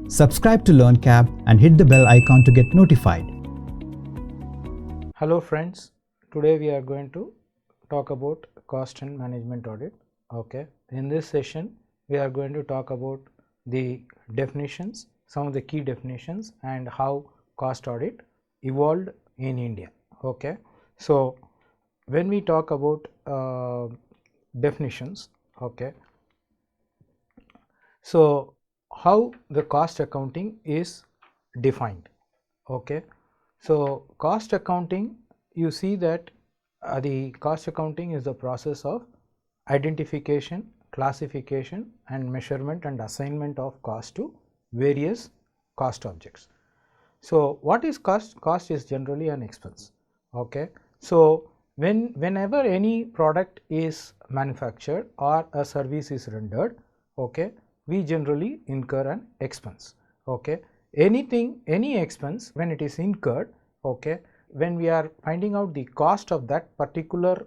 Subscribe to LearnCab and hit the bell icon to get notified. Hello friends, today we are going to talk about cost and management audit. Okay, in this session we are going to talk about the definitions, some of the key definitions and how cost audit evolved in India. Okay, so when we talk about definitions, okay, so how the cost accounting is defined. Okay, so cost accounting, you see that the cost accounting is the process of identification, classification and measurement and assignment of cost to various cost objects. So what is cost? Cost is generally an expense. Okay, so whenever any product is manufactured or a service is rendered, okay, we generally incur an expense. Okay, any expense when it is incurred, okay, when we are finding out the cost of that particular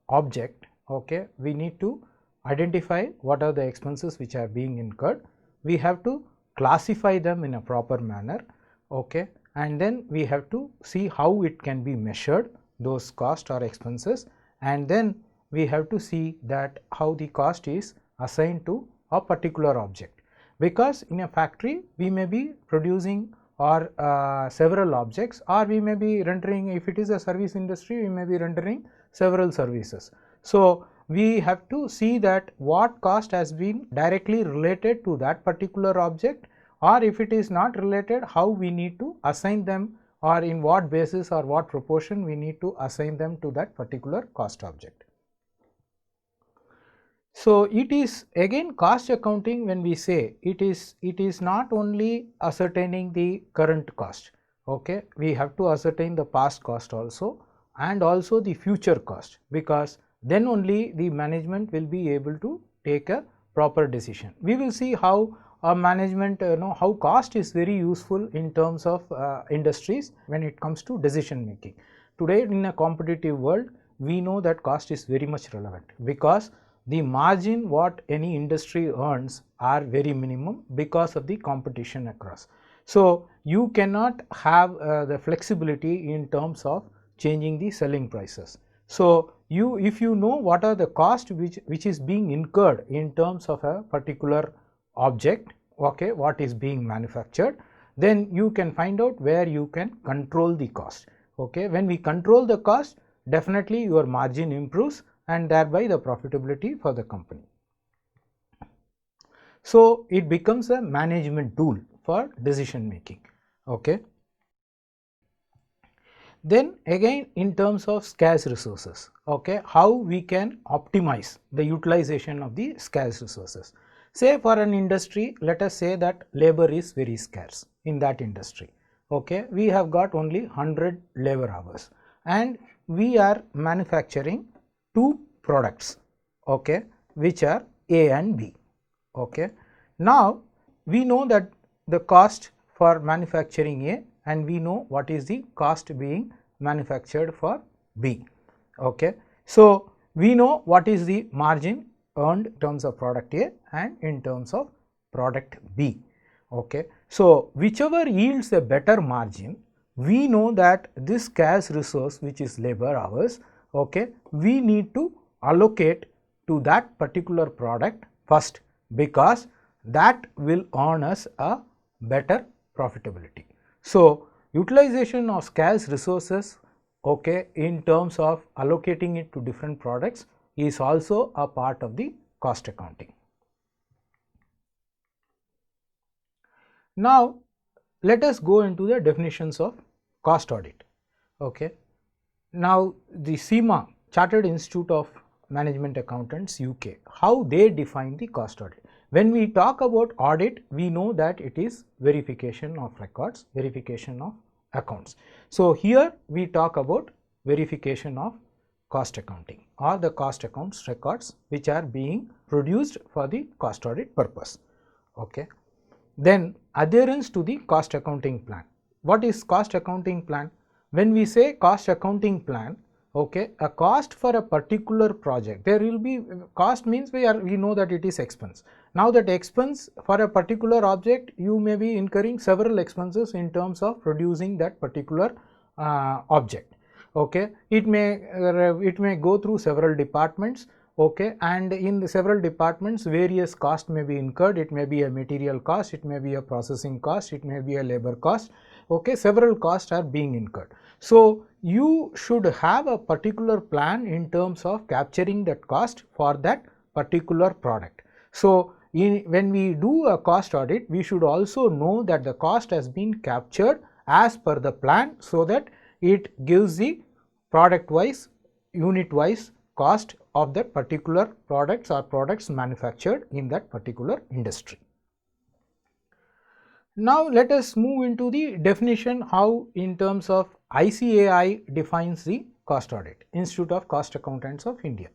object, okay, we need to identify what are the expenses which are being incurred. We have to classify them in a proper manner, okay, and then we have to see how it can be measured, those cost or expenses, and then we have to see that how the cost is assigned to a particular object, because in a factory we may be producing or several objects, or we may be rendering, if it is a service industry, we may be rendering several services. So we have to see that what cost has been directly related to that particular object, or if it is not related, how we need to assign them, or in what basis or what proportion we need to assign them to that particular cost object. So it is again cost accounting. When we say it is not only ascertaining the current cost, okay, we have to ascertain the past cost also and also the future cost, because then only the management will be able to take a proper decision. We will see how management how cost is very useful in terms of industries when it comes to decision making. Today in a competitive world, we know that cost is very much relevant, because the margin what any industry earns are very minimum because of the competition across. So you cannot have the flexibility in terms of changing the selling prices. So if you know what are the cost which is being incurred in terms of a particular object, okay, what is being manufactured, then you can find out where you can control the cost. Okay, when we control the cost, definitely your margin improves and thereby the profitability for the company. So it becomes a management tool for decision making. Okay. Then again in terms of scarce resources, okay, how we can optimize the utilization of the scarce resources. Say for an industry, let us say that labor is very scarce in that industry. Okay, we have got only 100 labor hours and we are manufacturing two products, okay, which are A and B. Okay, now we know that the cost for manufacturing A and we know what is the cost being manufactured for B. Okay, so we know what is the margin earned in terms of product A and in terms of product B. Okay, so whichever yields a better margin, we know that this scarce resource, which is labor hours, okay, we need to allocate to that particular product first, because that will earn us a better profitability. So utilization of scarce resources, okay, in terms of allocating it to different products is also a part of the cost accounting. Now let us go into the definitions of cost audit. Okay, now the CIMA, Chartered Institute of Management Accountants UK, how they define the cost audit. When we talk about audit, we know that it is verification of records, verification of accounts. So here we talk about verification of cost accounting or the cost accounts records which are being produced for the cost audit purpose. Okay. Then adherence to the cost accounting plan. What is cost accounting plan? When we say cost accounting plan, okay, a cost for a particular project. There will be cost means we know that it is expense. Now that expense for a particular object, you may be incurring several expenses in terms of producing that particular object. Okay, it may go through several departments. Okay, and in the several departments various cost may be incurred. It may be a material cost, it may be a processing cost, it may be a labor cost. Okay, several costs are being incurred. So you should have a particular plan in terms of capturing that cost for that particular product. So when we do a cost audit, we should also know that the cost has been captured as per the plan, so that it gives the product wise, unit wise cost of that particular products or products manufactured in that particular industry. Now let us move into the definition, how in terms of ICAI defines the cost audit, Institute of Cost Accountants of India.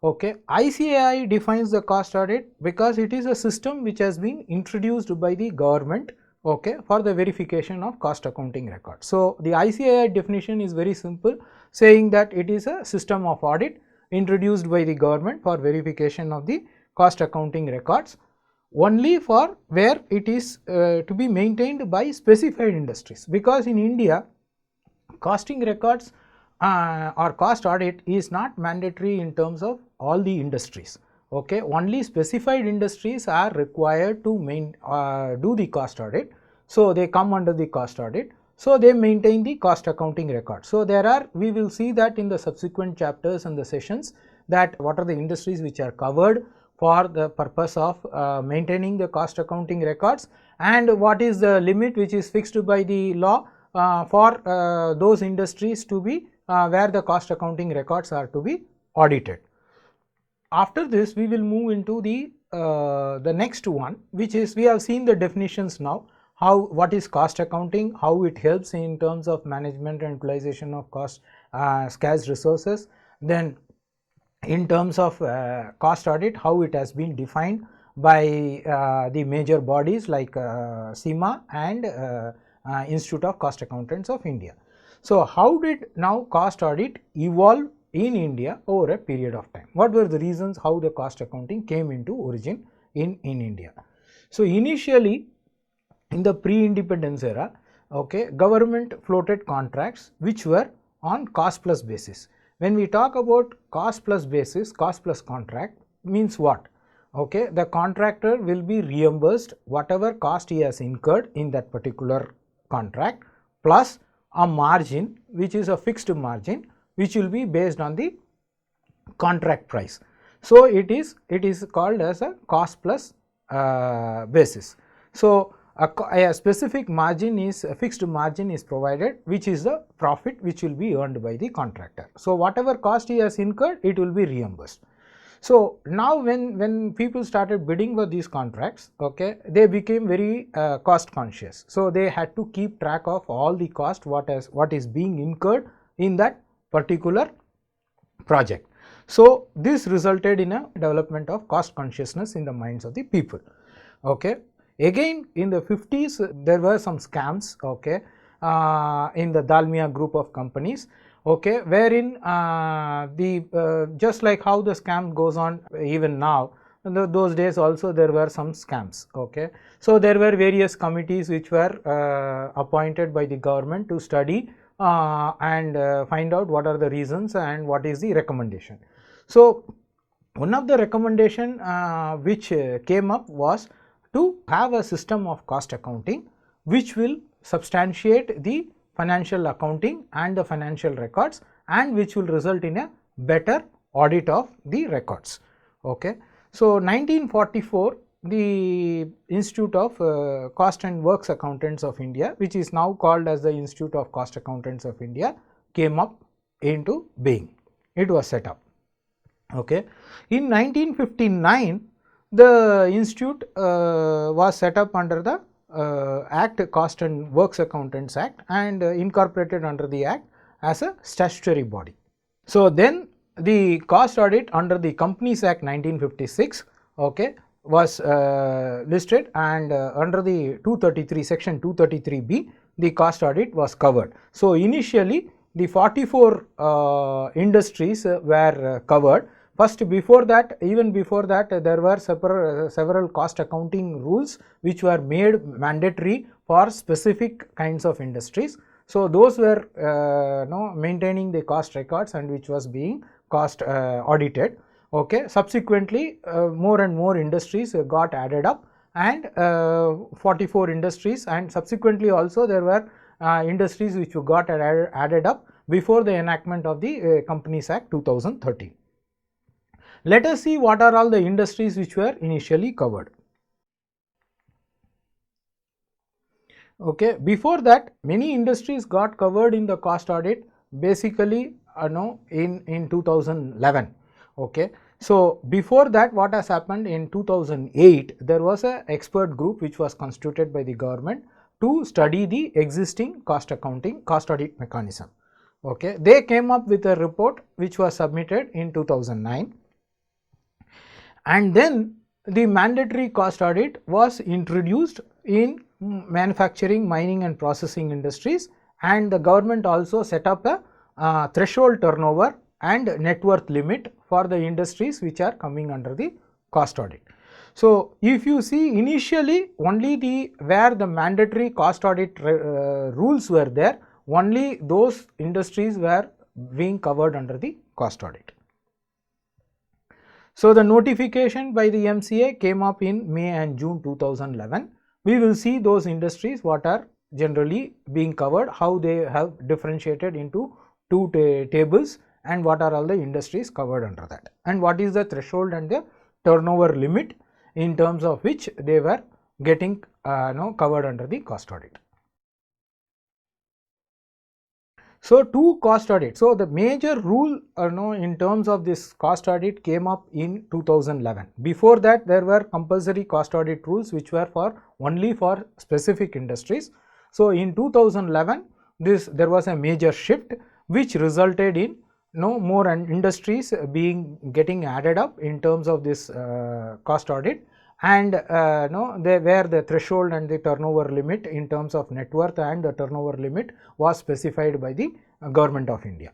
Okay, ICAI defines the cost audit because it is a system which has been introduced by the government, okay, for the verification of cost accounting records. So the ICAI definition is very simple, saying that it is a system of audit introduced by the government for verification of the cost accounting records, only for where it is to be maintained by specified industries, because in India costing records or cost audit is not mandatory in terms of all the industries. Okay, only specified industries are required to do the cost audit. So they come under the cost audit. So they maintain the cost accounting record. So we will see that in the subsequent chapters and the sessions, that what are the industries which are covered for the purpose of maintaining the cost accounting records, and what is the limit which is fixed by the law for those industries to be where the cost accounting records are to be audited. After this, we will move into the next one, which is, we have seen the definitions now, what is cost accounting, how it helps in terms of management and utilization of scarce resources. Then in terms of cost audit, how it has been defined by the major bodies like CIMA and Institute of Cost Accountants of India. So how did now cost audit evolve in India over a period of time? What were the reasons how the cost accounting came into origin in India? So initially in the pre-independence era, okay, government floated contracts which were on cost plus basis. When we talk about cost plus basis, cost plus contract means what? Okay, the contractor will be reimbursed whatever cost he has incurred in that particular contract, plus a margin which is a fixed margin, which will be based on the contract price. So it is called as a cost plus basis. So a specific margin is, a fixed margin is provided, which is the profit which will be earned by the contractor. So whatever cost he has incurred, it will be reimbursed. So now when people started bidding for these contracts, okay, they became very cost conscious. So they had to keep track of all the cost what is being incurred in that particular project. So this resulted in a development of cost consciousness in the minds of the people. Okay. Again in the 50s there were some scams, okay, in the Dalmia group of companies, okay, wherein just like how the scam goes on even now, those days also there were some scams, okay. So there were various committees which were appointed by the government to study and find out what are the reasons and what is the recommendation. So one of the recommendation which came up was to have a system of cost accounting which will substantiate the financial accounting and the financial records, and which will result in a better audit of the records. Okay. So 1944 the Institute of Cost and Works Accountants of India, which is now called as the Institute of Cost Accountants of India, came up into being. It was set up. Okay. In 1959 the institute was set up under the Act, Cost and Works Accountants Act, and incorporated under the Act as a statutory body. So then the cost audit under the Companies Act 1956, okay, was listed, and under the 233 section 233B the cost audit was covered. So initially the 44 industries were covered. First, before that, even before that, there were several cost accounting rules which were made mandatory for specific kinds of industries. So, those were maintaining the cost records and which was being cost audited. Okay. Subsequently, more and more industries got added up, and 44 industries, and subsequently also there were industries which got added up before the enactment of the Companies Act 2013. Let us see what are all the industries which were initially covered. Okay. Before that, many industries got covered in the cost audit, basically in 2011. Okay. So, before that, what has happened in 2008, there was a expert group which was constituted by the government to study the existing cost audit mechanism. Okay. They came up with a report which was submitted in 2009, and then the mandatory cost audit was introduced in manufacturing, mining and processing industries, and the government also set up a threshold turnover and net worth limit for the industries which are coming under the cost audit. So, if you see, initially only where the mandatory cost audit rules were there, only those industries were being covered under the cost audit. So, the notification by the MCA came up in May and June 2011. We will see those industries what are generally being covered, how they have differentiated into two tables, and what are all the industries covered under that, and what is the threshold and the turnover limit in terms of which they were getting covered under the cost audit. So, two cost audit. So, the major rule in terms of this cost audit came up in 2011. Before that, there were compulsory cost audit rules which were only for specific industries. So, in 2011, there was a major shift which resulted in more industries getting added up in terms of this cost audit, and where the threshold and the turnover limit in terms of net worth and the turnover limit was specified by the government of India.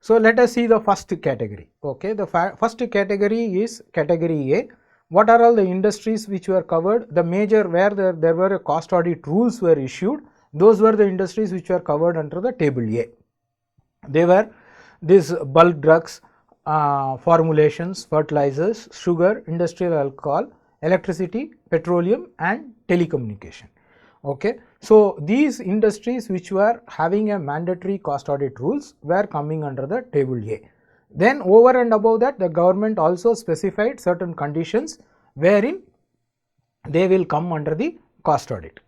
So, let us see the first category. Okay, the first category is category A. What are all the industries which were covered? The major where there were cost audit rules were issued, those were the industries which were covered under the table A. They were these bulk drugs, formulations, fertilizers, sugar, industrial alcohol, electricity, petroleum and telecommunication. Okay. So, these industries which were having a mandatory cost audit rules were coming under the table A. Then over and above that, the government also specified certain conditions wherein they will come under the cost audit.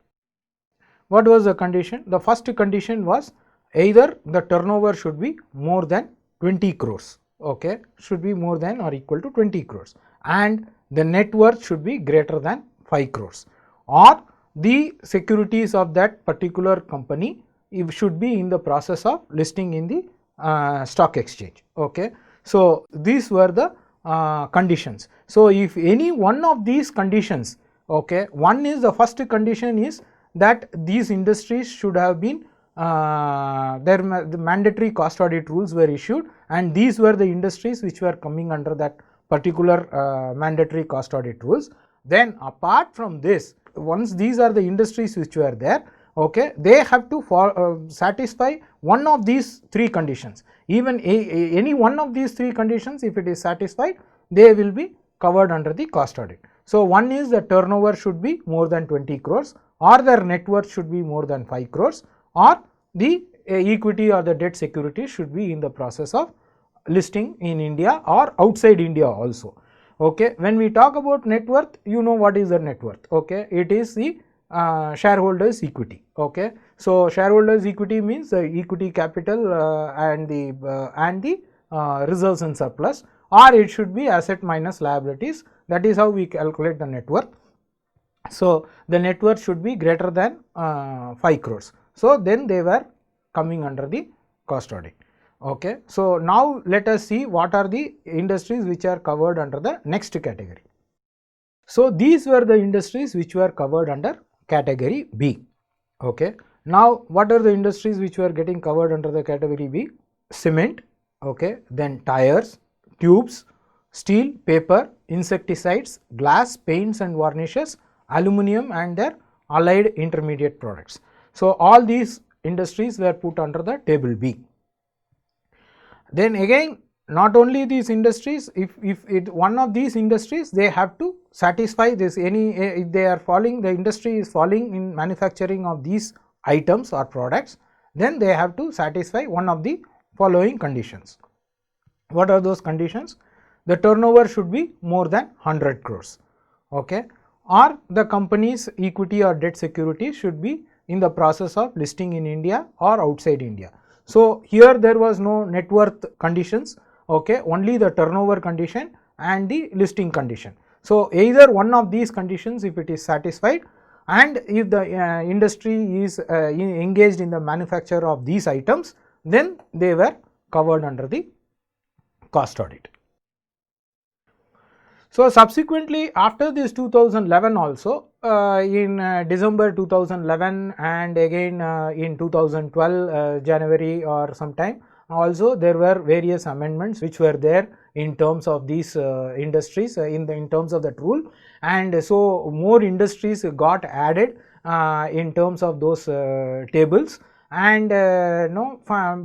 What was the condition? The first condition was either the turnover should be more than 20 crores, okay, should be more than or equal to 20 crores, and the net worth should be greater than 5 crores, or the securities of that particular company should be in the process of listing in the stock exchange. Okay. So, these were the conditions. So, if any one of these conditions, okay, one is the first condition is that these industries should have been the mandatory cost audit rules were issued, and these were the industries which were coming under that particular mandatory cost audit rules. Then apart from this, once these are the industries which were there, okay, they have to satisfy one of these three conditions. Even any one of these three conditions, if it is satisfied, they will be covered under the cost audit. So, one is the turnover should be more than 20 crores, or their net worth should be more than 5 crores, or the equity or the debt security should be in the process of listing in India or outside India also. Okay. When we talk about net worth, you know what is the net worth. Okay. It is the shareholders equity. Okay. So, shareholders equity means the equity capital and the reserves and surplus, or it should be asset minus liabilities. That is how we calculate the net worth. So, the net worth should be greater than 5 crores. So, then they were coming under the cost audit. Okay. So, now let us see what are the industries which are covered under the next category. So, these were the industries which were covered under category B. Okay. Now, what are the industries which were getting covered under the category B? Cement, okay, then tires, tubes, steel, paper, insecticides, glass, paints and varnishes, aluminum and their allied intermediate products. So, all these industries were put under the table B. Then again, not only these industries, if one of these industries, they have to satisfy this, if they are falling, the industry is falling in manufacturing of these items or products, then they have to satisfy one of the following conditions. What are those conditions? The turnover should be more than 100 crores, okay, or the company's equity or debt security should be in the process of listing in India or outside India. So, here there was no net worth conditions, okay, only the turnover condition and the listing condition. So, either one of these conditions, if it is satisfied, and if the industry is engaged in the manufacture of these items, then they were covered under the cost audit. So, subsequently after this 2011 also, in December 2011 and again in 2012 January or sometime, also there were various amendments which were there in terms of these industries in terms of that rule, and so more industries got added in terms of those tables, and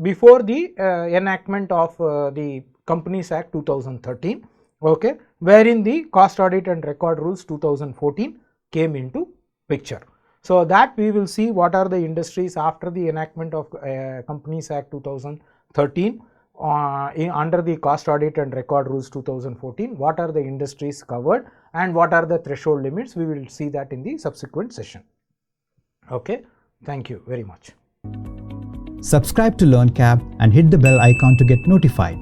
before the enactment of the Companies Act 2013, okay, wherein the cost audit and record rules 2014 came into picture. So, that we will see what are the industries after the enactment of Companies Act 2013 under the cost audit and record rules 2014, what are the industries covered and what are the threshold limits. We will see that in the subsequent session. Okay, thank you very much. Subscribe to LearnCab and hit the bell icon to get notified.